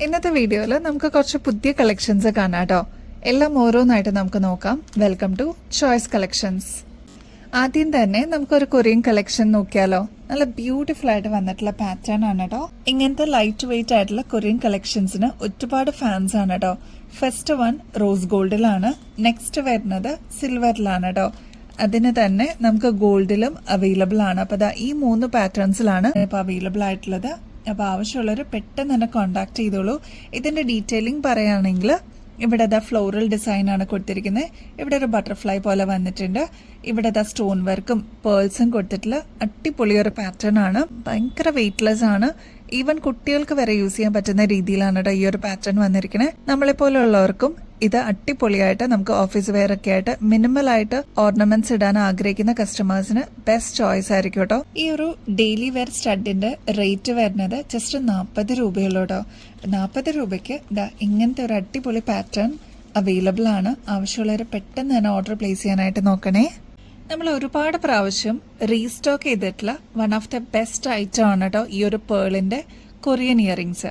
ഇന്നത്തെ വീഡിയോയിൽ നമുക്ക് കുറച്ച് പുതിയ കളക്ഷൻസ് കാണാം കേട്ടോ. എല്ലാം ഓരോന്നായിട്ട് നമുക്ക് നോക്കാം. Welcome to choice collections. ആദ്യം തന്നെ നമുക്കൊരു കൊറിയൻ കളക്ഷൻ നോക്കിയാലോ. നല്ല ബ്യൂട്ടിഫുൾ ആയിട്ട് വന്നിട്ടുള്ള പാറ്റേൺ ആണ് കേട്ടോ. ഇങ്ങനത്തെ ലൈറ്റ് വെയിറ്റ് ആയിട്ടുള്ള കൊറിയൻ കളക്ഷൻസിന് ഒരുപാട് ഫാൻസ് ആണ് കേട്ടോ. ഫസ്റ്റ് വൺ റോസ് ഗോൾഡിലാണ്, നെക്സ്റ്റ് വരുന്നത് സിൽവറിലാണ് കേട്ടോ. അതിന് തന്നെ നമുക്ക് ഗോൾഡിലും അവൈലബിൾ ആണ്. അപ്പൊ ഈ 3 പാറ്റേൺസിലാണ് ഇപ്പൊ അവൈലബിൾ ആയിട്ടുള്ളത്. അപ്പോൾ ആവശ്യമുള്ളവർ പെട്ടെന്ന് തന്നെ കോണ്ടാക്ട് ചെയ്തോളൂ. ഇതിന്റെ ഡീറ്റെയിലിംഗ് പറയുകയാണെങ്കിൽ ഇവിടെ ഫ്ലോറൽ ഡിസൈൻ ആണ് കൊടുത്തിരിക്കുന്നത്. ഇവിടെ ഒരു ബട്ടർഫ്ലൈ പോലെ വന്നിട്ടുണ്ട്. ഇവിടെ സ്റ്റോൺ വർക്കും പേൾസും കൊടുത്തിട്ടുള്ള അടിപൊളി ഒരു പാറ്റേൺ ആണ്. ഭയങ്കര വെയിറ്റ്ലെസ് ആണ്. ഈവൻ കുട്ടികൾക്ക് വരെ യൂസ് ചെയ്യാൻ പറ്റുന്ന രീതിയിലാണ് ഈ ഒരു പാറ്റേൺ വന്നിരിക്കുന്നത്. നമ്മളെപ്പോലുള്ളവർക്കും ഇത് അടിപൊളിയായിട്ട് നമുക്ക് ഓഫീസ് വെയർ ഒക്കെ ആയിട്ട് മിനിമൽ ആയിട്ട് ഓർണമെന്റ്സ് ഇടാൻ ആഗ്രഹിക്കുന്ന കസ്റ്റമേഴ്സിന് ബെസ്റ്റ് ചോയ്സ് ആയിരിക്കും കേട്ടോ. ഈ ഒരു ഡെയിലി വെയർ സ്റ്റഡിന്റെ റേറ്റ് വരുന്നത് ജസ്റ്റ് 40 രൂപയുള്ളൂ കേട്ടോ. 40 രൂപയ്ക്ക് ഇങ്ങനത്തെ ഒരു അടിപൊളി പാറ്റേൺ അവൈലബിൾ ആണ്. ആവശ്യമുള്ളവർ പെട്ടെന്ന് തന്നെ ഓർഡർ പ്ലേസ് ചെയ്യാനായിട്ട് നോക്കണേ. നമ്മൾ ഒരുപാട് പ്രാവശ്യം റീസ്റ്റോക്ക് ചെയ്തിട്ടുള്ള one of the best item ആണ് കേട്ടോ ഈ ഒരു പേളിന്റെ കൊറിയൻ ഇയറിംഗ്സ്.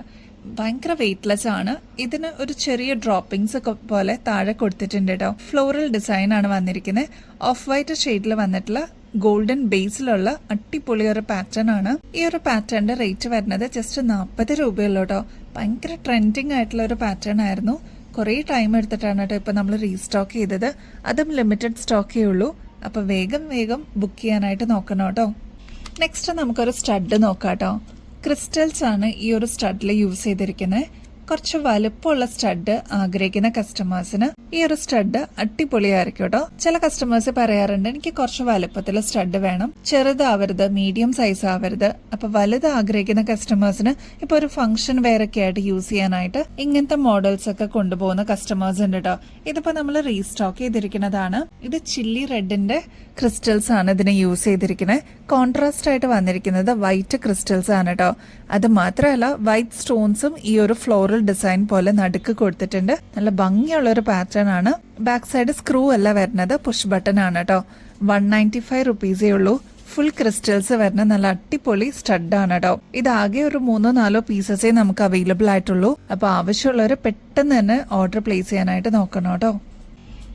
ഭയങ്കര വെയിറ്റ്ലെസ് ആണ്. ഇതിന് ഒരു ചെറിയ ഡ്രോപ്പിംഗ്സ് ഒക്കെ പോലെ താഴെ കൊടുത്തിട്ടുണ്ട് കേട്ടോ. ഫ്ലോറൽ ഡിസൈൻ ആണ് വന്നിരിക്കുന്നത്. ഓഫ് വൈറ്റ് ഷെയ്ഡിൽ വന്നിട്ടുള്ള ഗോൾഡൻ ബേസിലുള്ള അടിപൊളി ഒരു പാറ്റേൺ ആണ്. ഈ ഒരു പാറ്റേണിന്റെ റേറ്റ് വരുന്നത് ജസ്റ്റ് 40 രൂപയുള്ളൂ കേട്ടോ. ഭയങ്കര ട്രെൻഡിങ് ആയിട്ടുള്ള ഒരു പാറ്റേൺ ആയിരുന്നു. കുറേ ടൈം എടുത്തിട്ടാണ് കേട്ടോ ഇപ്പൊ നമ്മൾ റീസ്റ്റോക്ക് ചെയ്തത്. അതും ലിമിറ്റഡ് സ്റ്റോക്കേ ഉള്ളൂ. അപ്പൊ വേഗം ബുക്ക് ചെയ്യാനായിട്ട് നോക്കണം കേട്ടോ. നെക്സ്റ്റ് നമുക്കൊരു സ്റ്റഡ് നോക്കാം കേട്ടോ. ക്രിസ്റ്റൽസ് ആണ് ഈ ഒരു സ്റ്റഡിൽ യൂസ് ചെയ്തിരിക്കുന്നത്. കുറച്ച് വലുപ്പമുള്ള സ്റ്റഡ് ആഗ്രഹിക്കുന്ന കസ്റ്റമേഴ്സിന് ഈ ഒരു സ്റ്റഡ് അടിപൊളിയായിരിക്കും കേട്ടോ. ചില കസ്റ്റമേഴ്സ് പറയാറുണ്ട് എനിക്ക് കുറച്ച് വലുപ്പത്തിലുള്ള സ്റ്റഡ് വേണം, ചെറുതാവരുത്, മീഡിയം സൈസ് ആവരുത്. അപ്പൊ വലുത് ആഗ്രഹിക്കുന്ന കസ്റ്റമേഴ്സിന് ഇപ്പൊ ഒരു ഫംഗ്ഷൻ വെയർ ഒക്കെ ആയിട്ട് യൂസ് ചെയ്യാനായിട്ട് ഇങ്ങനത്തെ മോഡൽസ് ഒക്കെ കൊണ്ടുപോകുന്ന കസ്റ്റമേഴ്സ് ഉണ്ട് കേട്ടോ. ഇതിപ്പോ നമ്മൾ റീസ്റ്റോക്ക് ചെയ്തിരിക്കുന്നതാണ്. ഇത് ചില്ലി റെഡിന്റെ ക്രിസ്റ്റൽസ് ആണ് ഇതിനെ യൂസ് ചെയ്തിരിക്കുന്നത്. കോൺട്രാസ്റ്റ് ആയിട്ട് വന്നിരിക്കുന്നത് വൈറ്റ് ക്രിസ്റ്റൽസ് ആണ് കേട്ടോ. അത് മാത്രമല്ല വൈറ്റ് സ്റ്റോൺസും ഈ ഒരു ഫ്ലോറൽ ഡിസൈൻ പോലെ നടുക്ക് കൊടുത്തിട്ടുണ്ട്. നല്ല ഭംഗിയുള്ള ഒരു പാറ്റേൺ ആണ്. ബാക്ക് സൈഡ് സ്ക്രൂ അല്ല വരുന്നത്, പുഷ് ബട്ടൺ ആണ് കേട്ടോ. 195 റുപ്പീസേ ഉള്ളൂ. ഫുൾ ക്രിസ്റ്റൽസ് വരുന്ന നല്ല അടിപൊളി സ്റ്റഡ് ആണ് കേട്ടോ. ഇതാകെ ഒരു 3-4 പീസസേ നമുക്ക് അവൈലബിൾ ആയിട്ടുള്ളൂ. അപ്പൊ ആവശ്യമുള്ളവർ പെട്ടെന്ന് തന്നെ ഓർഡർ പ്ലേസ് ചെയ്യാനായിട്ട് നോക്കണം കേട്ടോ.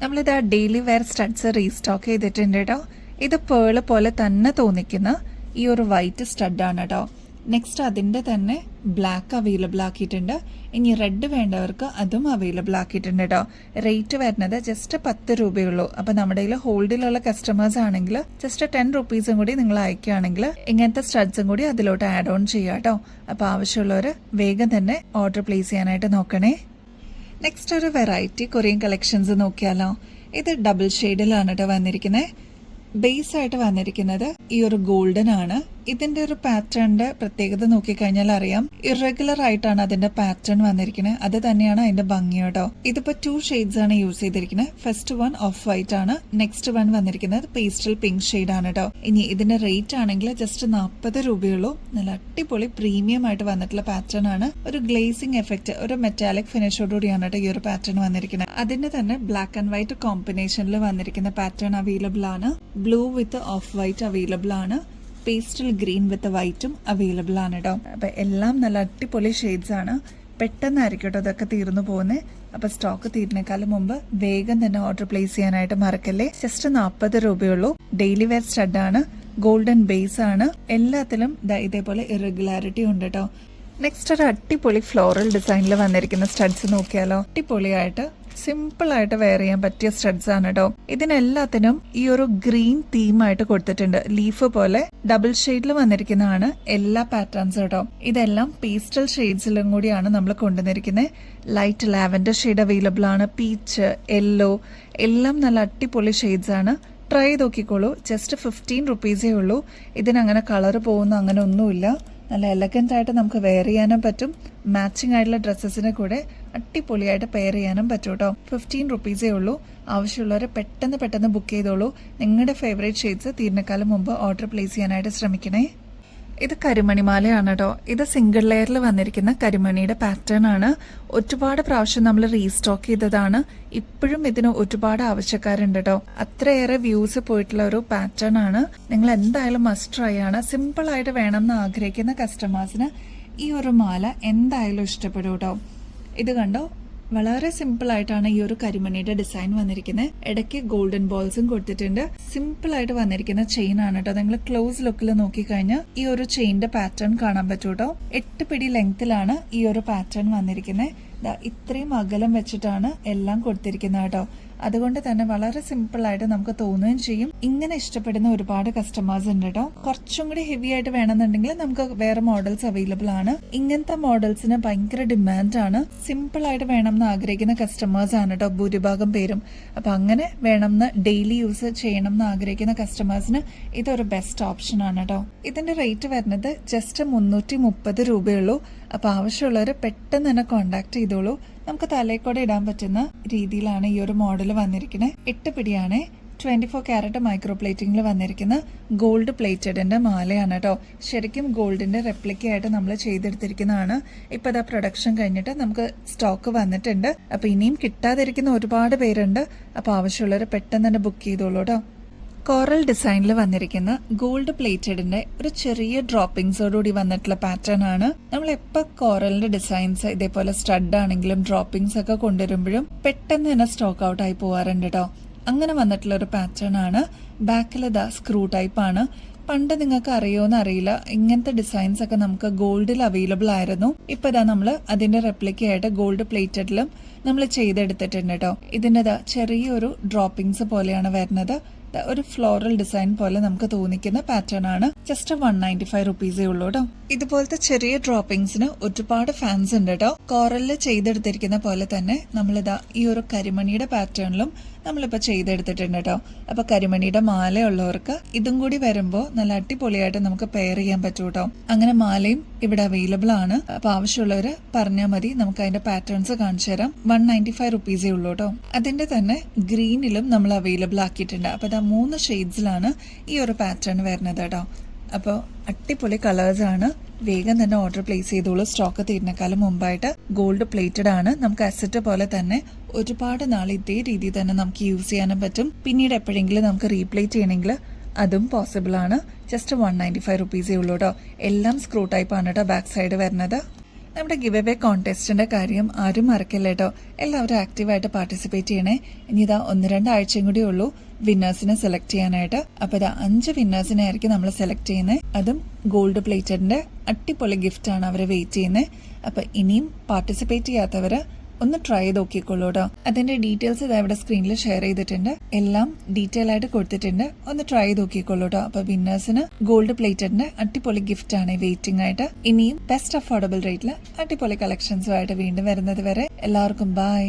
നമ്മളിത് ഡെയിലി വെയർ സ്റ്റഡ്സ് റീസ്റ്റോക്ക് ചെയ്തിട്ടുണ്ട് കേട്ടോ. ഇത് പേള് പോലെ തന്നെ തോന്നിക്കുന്ന ഈ ഒരു വൈറ്റ് സ്റ്റഡ് ആണ് കേട്ടോ. നെക്സ്റ്റ് അതിന്റെ തന്നെ ബ്ലാക്ക് അവൈലബിൾ ആക്കിയിട്ടുണ്ട്. ഇനി റെഡ് വേണ്ടവർക്ക് അതും അവൈലബിൾ ആക്കിയിട്ടുണ്ട് കേട്ടോ. റേറ്റ് വരുന്നത് ജസ്റ്റ് 10 രൂപയുള്ളൂ. അപ്പൊ നമ്മുടെ കയ്യിൽ ഹോൾഡിലുള്ള കസ്റ്റമേഴ്സ് ആണെങ്കിൽ ജസ്റ്റ് 10 റുപ്പീസും കൂടി നിങ്ങൾ അയക്കുകയാണെങ്കിൽ ഇങ്ങനത്തെ സ്റ്റഡ്സും കൂടി അതിലോട്ട് ആഡ് ഓൺ ചെയ്യാം കേട്ടോ. അപ്പൊ ആവശ്യമുള്ളവർ വേഗം തന്നെ ഓർഡർ പ്ലേസ് ചെയ്യാനായിട്ട് നോക്കണേ. നെക്സ്റ്റ് ഒരു വെറൈറ്റി കൊറിയൻ കളക്ഷൻസ് നോക്കിയാലോ. ഇത് ഡബിൾ ഷെയ്ഡിലാണ് കേട്ടോ വന്നിരിക്കുന്നത്. ബേസ് ആയിട്ട് വന്നിരിക്കുന്നത് ഈ ഒരു ഗോൾഡൻ ആണ്. ഇതിന്റെ ഒരു പാറ്റേണിന്റെ പ്രത്യേകത നോക്കിക്കഴിഞ്ഞാൽ അറിയാം, ഇറഗുലർ ആയിട്ടാണ് അതിന്റെ പാറ്റേൺ വന്നിരിക്കുന്നത്. അത് തന്നെയാണ് അതിന്റെ ഭംഗി കേട്ടോ. ഇതിപ്പോ 2 ഷെയ്ഡ്സ് ആണ് യൂസ് ചെയ്തിരിക്കുന്നത്. ഫസ്റ്റ് വൺ ഓഫ് വൈറ്റ് ആണ്, നെക്സ്റ്റ് വൺ വന്നിരിക്കുന്നത് പേസ്റ്റൽ പിങ്ക് ഷെയ്ഡ് ആണ് കേട്ടോ. ഇനി ഇതിന്റെ റേറ്റ് ആണെങ്കിൽ ജസ്റ്റ് 40 രൂപയുള്ളൂ. നല്ല അടിപൊളി പ്രീമിയം ആയിട്ട് വന്നിട്ടുള്ള പാറ്റേൺ ആണ്. ഒരു ഗ്ലേസിംഗ് എഫക്ട്, ഒരു മെറ്റാലിക് ഫിനിഷോടുകൂടിയാണ് കേട്ടോ ഈ ഒരു പാറ്റേൺ വന്നിരിക്കുന്നത്. അതിന്റെ തന്നെ ബ്ലാക്ക് ആൻഡ് വൈറ്റ് കോമ്പിനേഷനിൽ വന്നിരിക്കുന്ന പാറ്റേൺ അവൈലബിൾ ആണ്. Blue width of white available ആണ്. പേസ്റ്റൽ ഗ്രീൻ വിത്ത് വൈറ്റും അവൈലബിൾ ആണ് കേട്ടോ. അപ്പൊ എല്ലാം നല്ല അടിപൊളി ഷെയ്ഡ്സ് ആണ്. പെട്ടെന്നായിരിക്കും കേട്ടോ ഇതൊക്കെ തീർന്നു പോകുന്നത്. അപ്പൊ സ്റ്റോക്ക് തീരുന്നേക്കാളും മുമ്പ് വേഗം തന്നെ ഓർഡർ പ്ലേസ് ചെയ്യാനായിട്ട് മറക്കല്ലേ. ജസ്റ്റ് 40 രൂപയുള്ളൂ. ഡെയിലി വെയർ സ്റ്റഡ് ആണ്. ഗോൾഡൻ ബേസ് ആണ്. എല്ലാത്തിലും ഇതേപോലെ ഇറഗുലാരിറ്റി ഉണ്ട് കേട്ടോ. നെക്സ്റ്റ് ഒരു അടിപൊളി ഫ്ലോറൽ ഡിസൈനിൽ വന്നിരിക്കുന്ന സ്റ്റഡ്സ് നോക്കിയാലോ. അടിപൊളിയായിട്ട് സിമ്പിൾ ആയിട്ട് വെയർ ചെയ്യാൻ പറ്റിയ സ്റ്റഡ്സ് ആണ് കേട്ടോ. ഇതിനെല്ലാത്തിനും ഈ ഒരു ഗ്രീൻ തീമായിട്ട് കൊടുത്തിട്ടുണ്ട്. ലീഫ് പോലെ ഡബിൾ ഷെയ്ഡിൽ വന്നിരിക്കുന്നതാണ് എല്ലാ പാറ്റേൺസ് കേട്ടോ. ഇതെല്ലാം പേസ്റ്റൽ ഷെയ്ഡ്സിലും കൂടിയാണ് നമ്മൾ കൊണ്ടുവന്നിരിക്കുന്നത്. ലൈറ്റ് ലാവൻഡർ ഷെയ്ഡ് അവൈലബിൾ ആണ്. പീച്ച്, യെല്ലോ എല്ലാം നല്ല അടിപൊളി ഷെയ്ഡ്സ് ആണ്. ട്രൈ നോക്കിക്കോളൂ. ജസ്റ്റ് 15 റുപ്പീസേ ഉള്ളൂ. ഇതിനങ്ങനെ കളർ പോകുന്ന അങ്ങനെ ഒന്നുമില്ല. നല്ല എലഗന്റ് ആയിട്ട് നമുക്ക് വെയർ ചെയ്യാനും പറ്റും. മാച്ചിങ് ആയിട്ടുള്ള ഡ്രസ്സസിനെ കൂടെ അടിപൊളിയായിട്ട് പെയർ ചെയ്യാനും പറ്റും കേട്ടോ. 15 റുപ്പീസേ ഉള്ളൂ. ആവശ്യമുള്ളവർ പെട്ടെന്ന് ബുക്ക് ചെയ്തോളൂ. നിങ്ങളുടെ ഫേവറേറ്റ് ഷെയ്ഡ്സ് തീരുന്നേക്കാളും മുമ്പ് ഓർഡർ പ്ലേസ് ചെയ്യാനായിട്ട് ശ്രമിക്കണേ. ഇത് കരിമണിമാലയാണ് കേട്ടോ. ഇത് സിംഗിൾ ലെയറിൽ വന്നിരിക്കുന്ന കരിമണിയുടെ പാറ്റേൺ ആണ്. ഒരുപാട് പ്രാവശ്യം നമ്മൾ റീസ്റ്റോക്ക് ചെയ്തതാണ്. ഇപ്പോഴും ഇതിന് ഒരുപാട് ആവശ്യക്കാരുണ്ട് കേട്ടോ. അത്രയേറെ വ്യൂസ് പോയിട്ടുള്ള ഒരു പാറ്റേൺ ആണ്. നിങ്ങൾ എന്തായാലും മസ്റ്റ് ട്രൈ ആണ്. സിമ്പിൾ ആയിട്ട് വേണമെന്ന് ആഗ്രഹിക്കുന്ന കസ്റ്റമേഴ്സിന് ഈ ഒരു മാല എന്തായാലും ഇഷ്ടപ്പെടും കേട്ടോ. ഇത് കണ്ടോ, വളരെ സിമ്പിൾ ആയിട്ടാണ് ഈ ഒരു കരിമണിയുടെ ഡിസൈൻ വന്നിരിക്കുന്നത്. ഇടയ്ക്ക് ഗോൾഡൻ ബോൾസും കൊടുത്തിട്ടുണ്ട്. സിമ്പിൾ ആയിട്ട് വന്നിരിക്കുന്ന ചെയിൻ ആണ് കേട്ടോ. നിങ്ങൾ ക്ലോസ് ലുക്കിൽ നോക്കിക്കഴിഞ്ഞാൽ ഈ ഒരു ചെയിന്റെ പാറ്റേൺ കാണാൻ പറ്റൂ കേട്ടോ. 8 പിടി ലെങ്ത്തിലാണ് ഈ ഒരു പാറ്റേൺ വന്നിരിക്കുന്നത്. ഇത്രയും അകലം വെച്ചിട്ടാണ് എല്ലാം കൊടുത്തിരിക്കുന്നത് കേട്ടോ. അതുകൊണ്ട് തന്നെ വളരെ സിമ്പിൾ ആയിട്ട് നമുക്ക് തോന്നുകയും ചെയ്യും. ഇങ്ങനെ ഇഷ്ടപ്പെടുന്ന ഒരുപാട് കസ്റ്റമേഴ്സ് ഉണ്ട് കേട്ടോ. കുറച്ചും കൂടി ഹെവി ആയിട്ട് വേണമെന്നുണ്ടെങ്കിൽ നമുക്ക് വേറെ മോഡൽസ് അവൈലബിൾ ആണ്. ഇങ്ങനത്തെ മോഡൽസിന് ഭയങ്കര ഡിമാൻഡ് ആണ്. സിമ്പിൾ ആയിട്ട് വേണമെന്ന് ആഗ്രഹിക്കുന്ന കസ്റ്റമേഴ്സ് ആണ് കേട്ടോ ഭൂരിഭാഗം പേരും. അപ്പൊ അങ്ങനെ വേണമെന്ന് ഡെയിലി യൂസ് ചെയ്യണം എന്ന് ആഗ്രഹിക്കുന്ന കസ്റ്റമേഴ്സിന് ഇതൊരു ബെസ്റ്റ് ഓപ്ഷൻ ആണ് കേട്ടോ. ഇതിന്റെ റേറ്റ് വരുന്നത് ജസ്റ്റ് 330 രൂപയുള്ളൂ. അപ്പൊ ആവശ്യമുള്ളവർ പെട്ടെന്ന് തന്നെ കോണ്ടാക്ട് ചെയ്തോളൂ. നമുക്ക് തലയിക്കൂടെ ഇടാൻ പറ്റുന്ന രീതിയിലാണ് ഈ ഒരു മോഡൽ വന്നിരിക്കുന്നത്. 8 പിടിയാണ്. 24 ക്യാരറ്റ് മൈക്രോ പ്ലേറ്റിംഗിൽ വന്നിരിക്കുന്ന ഗോൾഡ് പ്ലേറ്റഡിന്റെ മാലയാണ് കേട്ടോ. ശരിക്കും ഗോൾഡിന്റെ റെപ്ലിക്ക ആയിട്ട് നമ്മൾ ചെയ്തെടുത്തിരിക്കുന്നതാണ്. ഇപ്പൊ ഇതാ പ്രൊഡക്ഷൻ കഴിഞ്ഞിട്ട് നമുക്ക് സ്റ്റോക്ക് വന്നിട്ടുണ്ട്. അപ്പൊ ഇനിയും കിട്ടാതിരിക്കുന്ന ഒരുപാട് പേരുണ്ട്. അപ്പൊ ആവശ്യമുള്ളവർ പെട്ടെന്ന് തന്നെ ബുക്ക് ചെയ്തോളൂ കേട്ടോ. കോറൽ ഡിസൈനിൽ വന്നിരിക്കുന്ന ഗോൾഡ് പ്ലേറ്റഡിന്റെ ഒരു ചെറിയ ഡ്രോപ്പിംഗ്സോടുകൂടി വന്നിട്ടുള്ള പാറ്റേൺ ആണ്. നമ്മൾ എപ്പോ കോറലിന്റെ ഡിസൈൻസ് ഇതേപോലെ സ്റ്റഡ് ആണെങ്കിലും ഡ്രോപ്പിംഗ്സ് ഒക്കെ കൊണ്ടുവരുമ്പോഴും പെട്ടെന്ന് തന്നെ സ്റ്റോക്ക് ഔട്ട് ആയി പോവാറുണ്ട് കേട്ടോ. അങ്ങനെ വന്നിട്ടുള്ള ഒരു പാറ്റേൺ ആണ്. ബാക്കിൽ ഇതാ സ്ക്രൂ ടൈപ്പ് ആണ്. പണ്ട് നിങ്ങൾക്ക് അറിയോന്ന് അറിയില്ല, ഇങ്ങനത്തെ ഡിസൈൻസ് ഒക്കെ നമുക്ക് ഗോൾഡിൽ അവൈലബിൾ ആയിരുന്നു. ഇപ്പൊ ഇതാ നമ്മൾ അതിന്റെ റെപ്ലിക്ക ആയിട്ട് ഗോൾഡ് പ്ലേറ്റഡിലും നമ്മൾ ചെയ്തെടുത്തിട്ടുണ്ട് കേട്ടോ. ഇതിന്റെ ചെറിയൊരു ഡ്രോപ്പിംഗ്സ് പോലെയാണ് വരുന്നത്. ഒരു ഫ്ലോറൽ ഡിസൈൻ പോലെ നമുക്ക് തോന്നിക്കുന്ന പാറ്റേൺ ആണ്. ജസ്റ്റ് 195 റുപ്പീസേ ഉള്ളൂ കേട്ടോ. ഇതുപോലത്തെ ചെറിയ ഡ്രോപ്പിംഗ്സിന് ഒരുപാട് ഫാൻസ് ഉണ്ട് കേട്ടോ. കോറലില് ചെയ്തെടുത്തിരിക്കുന്ന പോലെ തന്നെ നമ്മളിതാ ഈ ഒരു കരിമണിയുടെ പാറ്റേണിലും നമ്മളിപ്പോ ചെയ്തെടുത്തിട്ടുണ്ട് കേട്ടോ. അപ്പൊ കരിമണിയുടെ മാല ഉള്ളവർക്ക് ഇതും കൂടി വരുമ്പോ നല്ല അടിപൊളിയായിട്ട് നമുക്ക് പെയർ ചെയ്യാൻ പറ്റും കേട്ടോ. അങ്ങനെ മാലയും ഇവിടെ അവൈലബിൾ ആണ്. അപ്പൊ ആവശ്യമുള്ളവര് പറഞ്ഞാൽ മതി, നമുക്ക് അതിന്റെ പാറ്റേൺസ് കാണിച്ചു തരാം. 195 റുപ്പീസേ ഉള്ളൂ കേട്ടോ. അതിന്റെ തന്നെ ഗ്രീനിലും നമ്മൾ അവൈലബിൾ ആക്കിയിട്ടുണ്ട്. അപ്പൊ ഇതാ 3 ഷെയ്ഡ്സിലാണ് ഈ ഒരു പാറ്റേൺ വരുന്നത് കേട്ടോ. അപ്പോൾ അടിപൊളി കളേഴ്സ് ആണ്. വേഗം തന്നെ ഓർഡർ പ്ലേസ് ചെയ്തോളൂ. സ്റ്റോക്ക് തീരുന്നേക്കാളും മുമ്പായിട്ട്. ഗോൾഡ് പ്ലേറ്റഡ് ആണ്. നമുക്ക് അസറ്റ് പോലെ തന്നെ ഒരുപാട് നാൾ ഇതേ രീതിയിൽ തന്നെ നമുക്ക് യൂസ് ചെയ്യാനും പറ്റും. പിന്നീട് എപ്പോഴെങ്കിലും നമുക്ക് റീപ്ലേറ്റ് ചെയ്യണമെങ്കിൽ അതും പോസിബിൾ ആണ്. ജസ്റ്റ് 195 റുപ്പീസേ ഉള്ളൂ കേട്ടോ. എല്ലാം സ്ക്രൂ ടൈപ്പ് ആണ് കേട്ടോ ബാക്ക് സൈഡ് വരുന്നത്. നമ്മുടെ ഗിവ് അവേ കോൺടെസ്റ്റിന്റെ കാര്യം ആരും മറക്കില്ല കേട്ടോ. എല്ലാവരും ആക്റ്റീവായിട്ട് പാർട്ടിസിപ്പേറ്റ് ചെയ്യണേ. ഇനി ഇതാ 1-2 ആഴ്ചയും കൂടി ഉള്ളൂ വിന്നേഴ്സിനെ സെലക്ട് ചെയ്യാനായിട്ട്. അപ്പൊ ഇതാ 5 വിന്നേഴ്സിനെ ആയിരിക്കും നമ്മൾ സെലക്ട് ചെയ്യുന്നത്. അതും ഗോൾഡ് പ്ലേറ്റഡിന്റെ അടിപൊളി ഗിഫ്റ്റ് ആണ് അവരെ വെയിറ്റ് ചെയ്യുന്നത്. അപ്പൊ ഇനിയും പാർട്ടിസിപ്പേറ്റ് ചെയ്യാത്തവര് ഒന്ന് ട്രൈ ചെയ്ത് നോക്കിക്കോളൂ കേട്ടോ. അതിന്റെ ഡീറ്റെയിൽസ് ഇതാ ഇവിടെ സ്ക്രീനിൽ ഷെയർ ചെയ്തിട്ടുണ്ട്. എല്ലാം ഡീറ്റെയിൽ ആയിട്ട് കൊടുത്തിട്ടുണ്ട്. ഒന്ന് ട്രൈ ചെയ്ത് നോക്കിക്കോളൂ കേട്ടോ. അപ്പൊ വിന്നേഴ്സിന് ഗോൾഡ് പ്ലേറ്റഡിന്റെ അടിപൊളി ഗിഫ്റ്റ് ആണ് വെയിറ്റിംഗ് ആയിട്ട്. ഇനിയും ബെസ്റ്റ് അഫോർഡബിൾ റേറ്റില് അടിപൊളി കളക്ഷൻസുമായിട്ട് വീണ്ടും വരുന്നത് വരെ എല്ലാവർക്കും ബൈ.